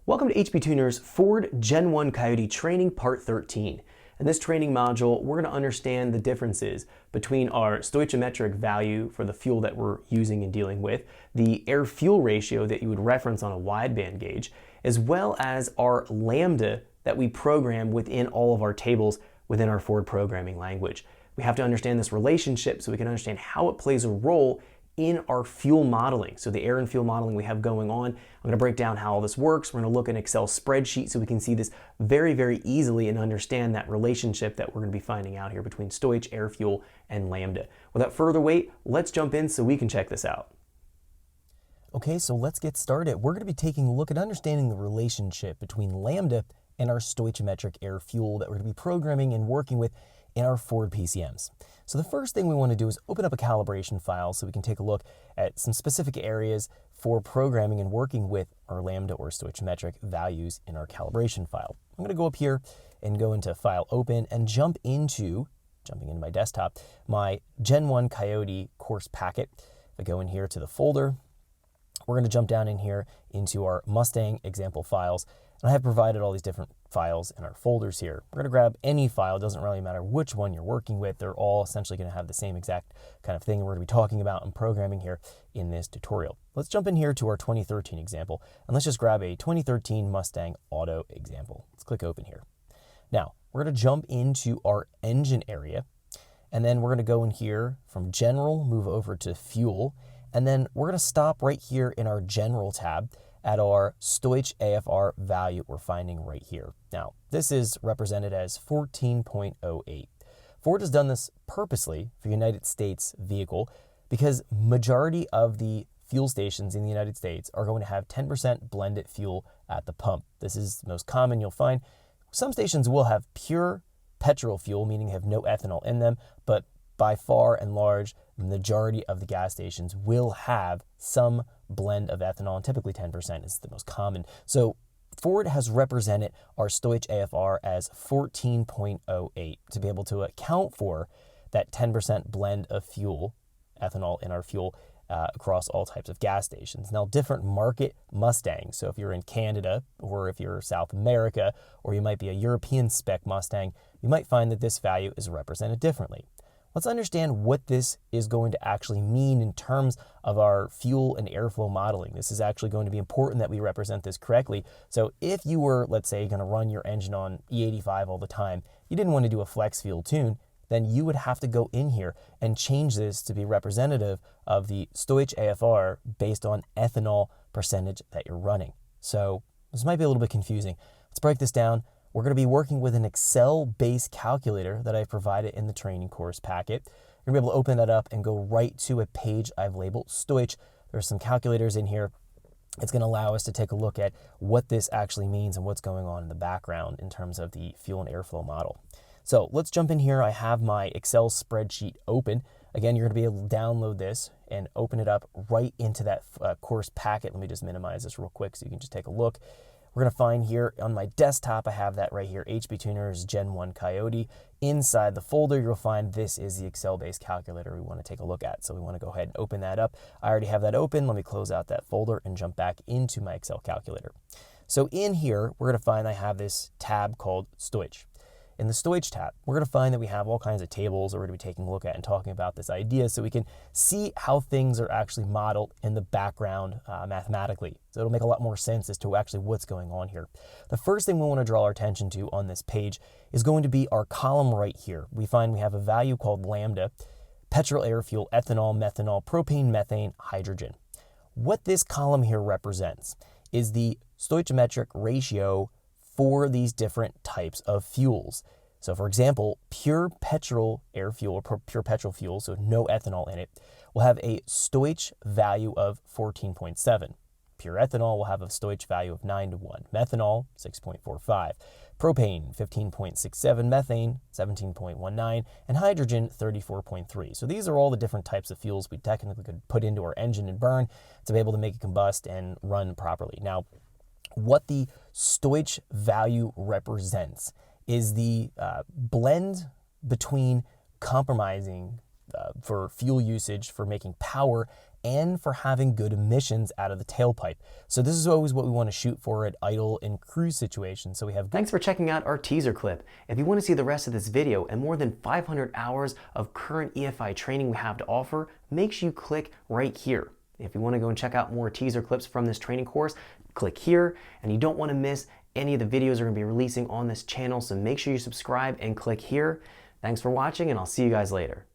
Welcome to HP Tuner's Ford Gen 1 Coyote Training Part 13. In this training module, we're going to understand the differences between our stoichiometric value for the fuel that we're using and dealing with, the air-fuel ratio that you would reference on a wideband gauge, as well as our Lambda that we program within all of our tables within our Ford programming language. We have to understand this relationship so we can understand how it plays a role in our fuel modeling. So the air and fuel modeling we have going on, I'm going to break down how all this works. We're going to look at an Excel spreadsheet so we can see this very, very easily and understand that relationship that we're going to be finding out here between Stoich, air fuel, and Lambda. Without further wait, let's jump in so we can check this out. Okay, so let's get started. We're going to be taking a look at understanding the relationship between Lambda and our stoichiometric air fuel that we're going to be programming and working with in our Ford PCMs. So the first thing we want to do is open up a calibration file so we can take a look at some specific areas for programming and working with our Lambda or stoichiometric values in our calibration file. I'm going to go up here and go into File Open and jumping into my desktop, my Gen 1 Coyote course packet. If I go in here to the folder, we're going to jump down in here into our Mustang example files. And I have provided all these different files in our folders here. We're going to grab any file. It doesn't really matter which one you're working with. They're all essentially going to have the same exact kind of thing we're going to be talking about and programming here in this tutorial. Let's jump in here to our 2013 example, and let's just grab a 2013 Mustang Auto example. Let's click Open here. Now, we're going to jump into our engine area, and then we're going to go in here from General, move over to Fuel, and then we're going to stop right here in our General tab at our Stoich AFR value we're finding right here. Now, this is represented as 14.08. Ford has done this purposely for United States vehicle because majority of the fuel stations in the United States are going to have 10% blended fuel at the pump. This is the most common you'll find. Some stations will have pure petrol fuel, meaning have no ethanol in them, but by far and large, the majority of the gas stations will have some blend of ethanol, and typically 10% is the most common. So Ford has represented our Stoich AFR as 14.08 to be able to account for that 10% blend of fuel, ethanol in our fuel, across all types of gas stations. Now, different market Mustangs, so if you're in Canada or if you're South America, or you might be a European spec Mustang, you might find that this value is represented differently. Let's understand what this is going to actually mean in terms of our fuel and airflow modeling. This is actually going to be important that we represent this correctly. So if you were, let's say, going to run your engine on E85 all the time, you didn't want to do a flex fuel tune, then you would have to go in here and change this to be representative of the Stoich AFR based on ethanol percentage that you're running. So this might be a little bit confusing. Let's break this down. We're going to be working with an Excel-based calculator that I've provided in the training course packet. You're going to be able to open that up and go right to a page I've labeled Stoich. There's some calculators in here. It's going to allow us to take a look at what this actually means and what's going on in the background in terms of the fuel and airflow model. So let's jump in here. I have my Excel spreadsheet open. Again, you're going to be able to download this and open it up right into that course packet. Let me just minimize this real quick so you can just take a look. We're going to find here on my desktop, I have that right here, HP Tuner's Gen 1 Coyote. Inside the folder, you'll find this is the Excel-based calculator we want to take a look at. So we want to go ahead and open that up. I already have that open. Let me close out that folder and jump back into my Excel calculator. So in here, we're going to find I have this tab called Stoich. In the Stoich tab, we're going to find that we have all kinds of tables that we're going to be taking a look at and talking about this idea so we can see how things are actually modeled in the background mathematically. So it'll make a lot more sense as to actually what's going on here. The first thing we want to draw our attention to on this page is going to be our column right here. We find we have a value called Lambda, petrol, air, fuel, ethanol, methanol, propane, methane, hydrogen. What this column here represents is the stoichiometric ratio for these different types of fuels. So for example, pure petrol air fuel or pure petrol fuel, so no ethanol in it, will have a Stoich value of 14.7. Pure ethanol will have a Stoich value of 9:1. Methanol, 6.45. Propane, 15.67. Methane, 17.19. And hydrogen, 34.3. So these are all the different types of fuels we technically could put into our engine and burn to be able to make it combust and run properly. Now, what the Stoich value represents is the blend between compromising for fuel usage for making power and for having good emissions out of the tailpipe. So this is always what we want to shoot for at idle and cruise situations. So we have Thanks for checking out our teaser clip. If you want to see the rest of this video and more than 500 hours of current EFI training we have to offer, make sure you click right here. If you want to go and check out more teaser clips from this training course, click here, and you don't want to miss any of the videos we're going to be releasing on this channel, so make sure you subscribe and click here. Thanks for watching, and I'll see you guys later.